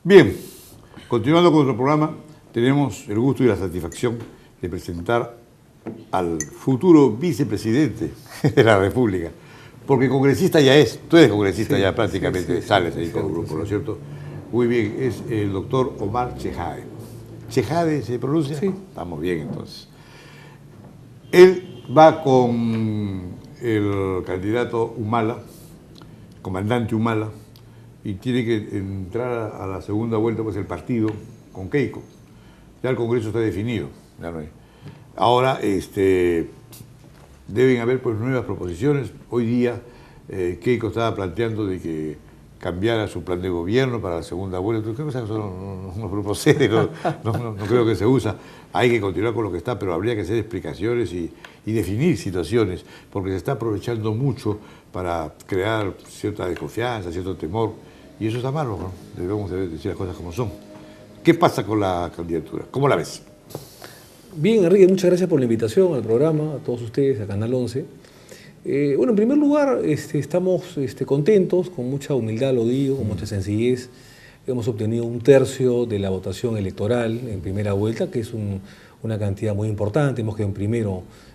Bien, continuando con nuestro programa, tenemos el gusto y la satisfacción de presentar al futuro vicepresidente de la República, porque congresista ya es, tú eres congresista ya prácticamente, sales ahí con el grupo, ¿no es cierto? Muy bien, es el doctor Omar Chejade. ¿Chejade se pronuncia? Sí. Estamos bien entonces. Él va con el candidato Humala, comandante Humala, y tiene que entrar a la segunda vuelta, pues el partido con Keiko. Ya el Congreso está definido. Ya no hay. Ahora deben haber pues nuevas proposiciones. Hoy día Keiko estaba planteando de que cambiara su plan de gobierno para la segunda vuelta. Creo que eso no procede, no creo que se usa. Hay que continuar con lo que está, pero habría que hacer explicaciones y definir situaciones, porque se está aprovechando mucho para crear cierta desconfianza, cierto temor, y eso está malo, ¿no? Debemos decir las cosas como son. ¿Qué pasa con la candidatura? ¿Cómo la ves? Bien, Enrique, muchas gracias por la invitación al programa, a todos ustedes, a Canal 11. Bueno, en primer lugar, estamos contentos, con mucha humildad lo digo, con mucha sencillez. Hemos obtenido 1/3 de la votación electoral en primera vuelta, que es una cantidad muy importante. Hemos quedado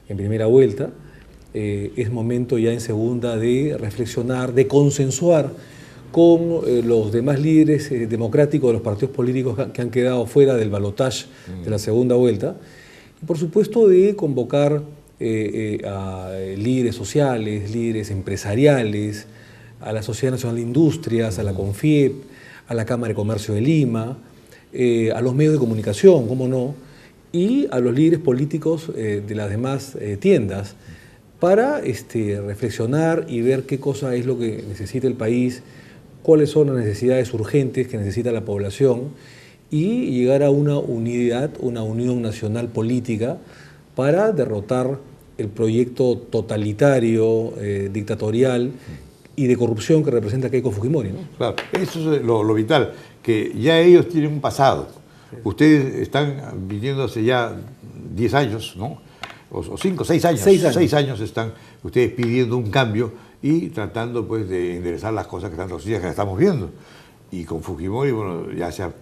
en primera vuelta. Es momento ya en segunda de reflexionar, de consensuar con los demás líderes democráticos de los partidos políticos que han quedado fuera del balotaje de la segunda vuelta. Y por supuesto de convocar a líderes sociales, líderes empresariales, a la Sociedad Nacional de Industrias, a la CONFIEP, a la Cámara de Comercio de Lima, a los medios de comunicación, cómo no, y a los líderes políticos de las demás tiendas, para reflexionar y ver qué cosa es lo que necesita el país, cuáles son las necesidades urgentes que necesita la población y llegar a una unidad, una unión nacional política para derrotar el proyecto totalitario, dictatorial y de corrupción que representa Keiko Fujimori, ¿no? Claro, eso es lo vital, que ya ellos tienen un pasado. Sí. Ustedes están viviendo hace ya 10 años, ¿no? O 5, 6 años. 6 años están ustedes pidiendo un cambio y tratando pues de enderezar las cosas que están torcidas, que las estamos viendo. Y con Fujimori, bueno, ya se ha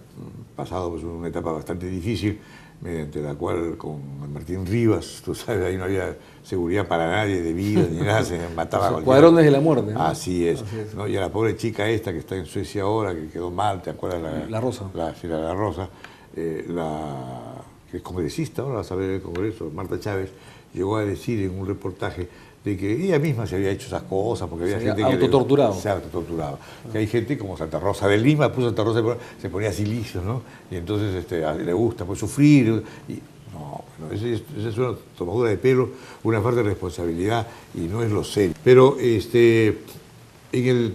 pasado pues una etapa bastante difícil, mediante la cual con Martín Rivas, tú sabes, ahí no había seguridad para nadie, de vida ni nada, se mataba a cualquiera. Cuadrones de la muerte, ¿no? Así es. ¿No? Y a la pobre chica esta que está en Suecia ahora, que quedó mal, ¿te acuerdas? La Rosa. La Rosa, que es congresista ahora, la sabe del Congreso, Marta Chávez, llegó a decir en un reportaje de que ella misma se había hecho esas cosas, porque había gente que se autotorturaba. Que hay gente como Santa Rosa de Lima, Santa Rosa se ponía silicio, ¿no? Y entonces le gusta pues sufrir. Y, no, bueno, esa es una tomadura de pelo, una falta de responsabilidad y no es lo serio. Pero en el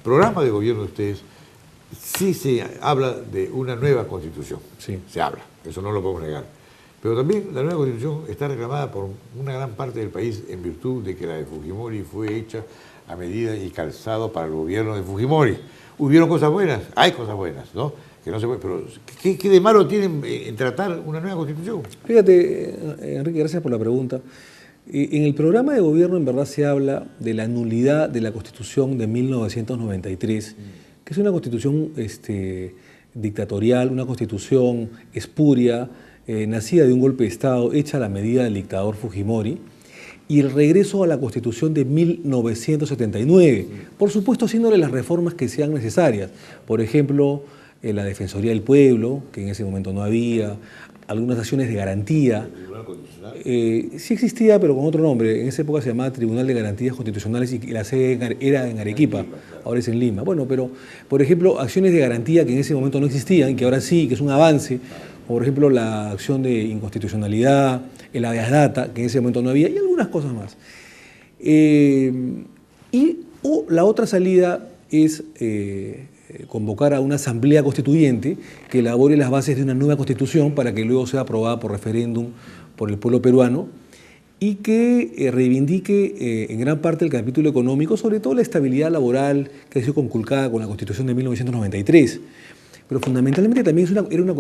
programa de gobierno de ustedes sí se habla de una nueva constitución. Sí. Se habla, eso no lo podemos negar. Pero también la nueva constitución está reclamada por una gran parte del país en virtud de que la de Fujimori fue hecha a medida y calzado para el gobierno de Fujimori. Hubieron cosas buenas, hay cosas buenas, ¿no? Que no se puede, pero ¿qué de malo tienen en tratar una nueva constitución? Fíjate, Enrique, gracias por la pregunta. En el programa de gobierno en verdad se habla de la nulidad de la Constitución de 1993, que es una constitución dictatorial, una constitución espuria, nacida de un golpe de Estado, hecha a la medida del dictador Fujimori, y el regreso a la Constitución de 1979, por supuesto haciéndole las reformas que sean necesarias. Por ejemplo, la Defensoría del Pueblo, que en ese momento no había, algunas acciones de garantía. ¿El Tribunal Constitucional? Sí existía, pero con otro nombre. En esa época se llamaba Tribunal de Garantías Constitucionales y la sede era en Arequipa, ahora es en Lima. Bueno, pero, por ejemplo, acciones de garantía que en ese momento no existían, que ahora sí, que es un avance. Por ejemplo, la acción de inconstitucionalidad, el habeas data, que en ese momento no había, y algunas cosas más. La otra salida es convocar a una asamblea constituyente que elabore las bases de una nueva constitución para que luego sea aprobada por referéndum por el pueblo peruano y que reivindique en gran parte el capítulo económico, sobre todo la estabilidad laboral que ha sido conculcada con la Constitución de 1993. Pero fundamentalmente también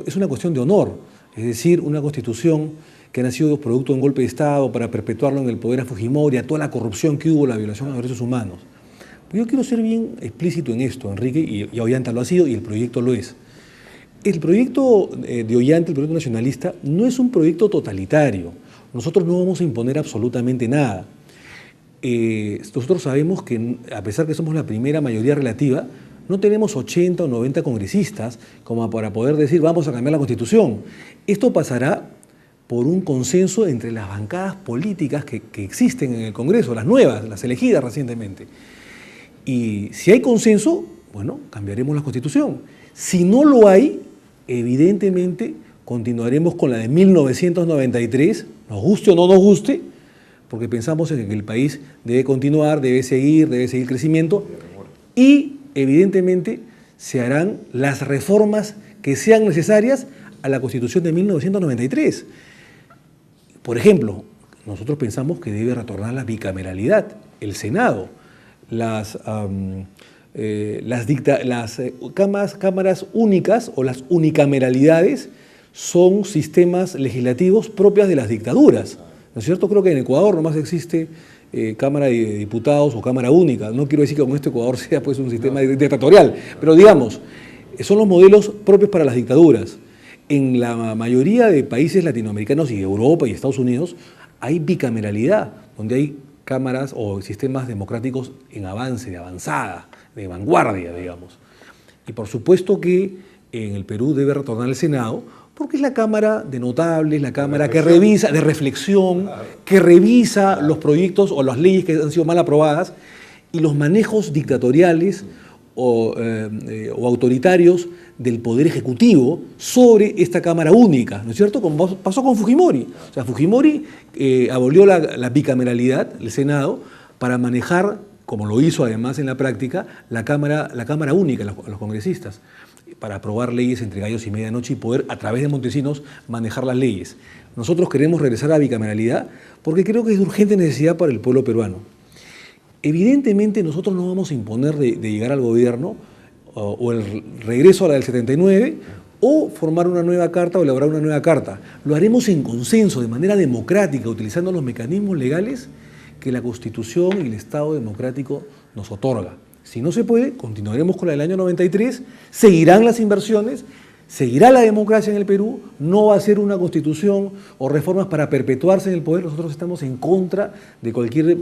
es una cuestión de honor, es decir, una constitución que ha nacido producto de un golpe de Estado para perpetuarlo en el poder a Fujimori, a toda la corrupción que hubo, la violación a los derechos humanos. Yo quiero ser bien explícito en esto, Enrique, y Ollanta lo ha sido y el proyecto lo es. El proyecto de Ollanta, el proyecto nacionalista, no es un proyecto totalitario. Nosotros no vamos a imponer absolutamente nada. Nosotros sabemos que, a pesar que somos la primera mayoría relativa, no tenemos 80 o 90 congresistas como para poder decir vamos a cambiar la Constitución. Esto pasará por un consenso entre las bancadas políticas que existen en el Congreso, las nuevas, las elegidas recientemente. Y si hay consenso, bueno, cambiaremos la Constitución. Si no lo hay, evidentemente continuaremos con la de 1993, nos guste o no nos guste, porque pensamos en que el país debe continuar, debe seguir crecimiento y evidentemente se harán las reformas que sean necesarias a la Constitución de 1993. Por ejemplo, nosotros pensamos que debe retornar la bicameralidad, el Senado, las cámaras únicas o las unicameralidades son sistemas legislativos propias de las dictaduras. ¿No es cierto? Creo que en Ecuador nomás existe Cámara de Diputados o Cámara Única. No quiero decir que con esto Ecuador sea pues, un sistema dictatorial, pero digamos, son los modelos propios para las dictaduras. En la mayoría de países latinoamericanos y de Europa y Estados Unidos hay bicameralidad, donde hay cámaras o sistemas democráticos en avance, de avanzada, de vanguardia, digamos. Y por supuesto que en el Perú debe retornar el Senado, porque es la Cámara de Notables, la Cámara que revisa, de reflexión, que revisa los proyectos o las leyes que han sido mal aprobadas y los manejos dictatoriales o autoritarios del Poder Ejecutivo sobre esta Cámara única, ¿no es cierto? Como pasó con Fujimori. O sea, Fujimori abolió la bicameralidad, el Senado, para manejar, como lo hizo además en la práctica, la Cámara única, los congresistas, para aprobar leyes entre gallos y medianoche y poder, a través de Montesinos, manejar las leyes. Nosotros queremos regresar a la bicameralidad porque creo que es de urgente necesidad para el pueblo peruano. Evidentemente nosotros no vamos a imponer de llegar al gobierno o el regreso a la del 79 o formar una nueva carta o elaborar una nueva carta. Lo haremos en consenso, de manera democrática, utilizando los mecanismos legales que la Constitución y el Estado democrático nos otorga. Si no se puede, continuaremos con la del año 93, seguirán las inversiones, seguirá la democracia en el Perú, no va a ser una constitución o reformas para perpetuarse en el poder. Nosotros estamos en contra de cualquier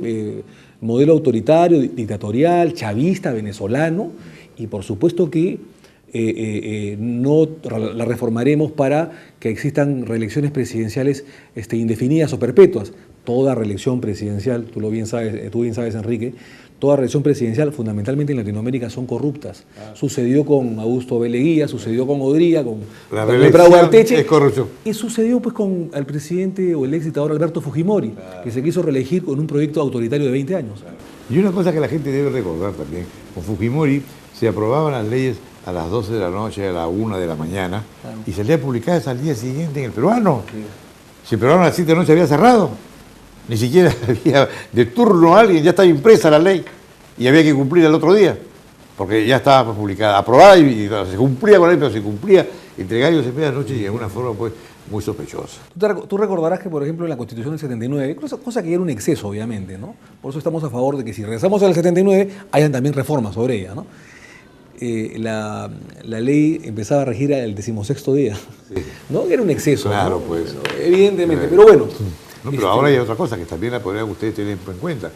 modelo autoritario, dictatorial, chavista, venezolano, y por supuesto que no la reformaremos para que existan reelecciones presidenciales indefinidas o perpetuas. Toda reelección presidencial, tú bien sabes, Enrique, toda reelección presidencial, fundamentalmente en Latinoamérica, son corruptas. Sucedió con Augusto B. Leguía, sucedió con Odría, con Prado Arteche, es corrupción. Y sucedió pues con el presidente o el ex dictador Alberto Fujimori, que se quiso reelegir con un proyecto autoritario de 20 años. Y una cosa que la gente debe recordar también, con Fujimori se aprobaban las leyes a las 12 de la noche, a la 1 de la mañana, y salía publicadas al día siguiente en el Peruano. Si el Peruano a las 7 de la noche había cerrado. Ni siquiera había de turno a alguien, ya estaba impresa la ley y había que cumplir el otro día, porque ya estaba publicada, aprobada y se cumplía con la ley, pero se cumplía entre gallos y medianoche y de alguna forma pues muy sospechosa. Tú recordarás que, por ejemplo, en la Constitución del 79, cosa que era un exceso, obviamente, ¿no? Por eso estamos a favor de que si regresamos al 79, hayan también reformas sobre ella, ¿no? La ley empezaba a regir al 16º día, sí. ¿No? Era un exceso, claro, ¿no? pues. Evidentemente, pero bueno. No, pero ahora hay otra cosa que también la podrían ustedes tener en cuenta.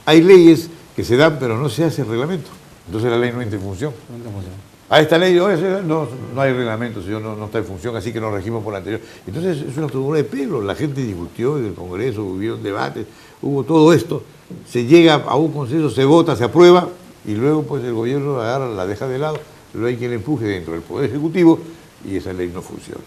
Hay leyes que se dan, pero no se hace el reglamento. Entonces la ley no entra en función. A esta ley no hay reglamento, señor, no está en función, así que nos regimos por la anterior. Entonces es una tomadura de pelo. La gente discutió en el Congreso, hubieron debates, hubo todo esto. Se llega a un consenso, se vota, se aprueba, y luego pues el gobierno la deja de lado. Luego hay quien la empuje dentro del Poder Ejecutivo y esa ley no funciona.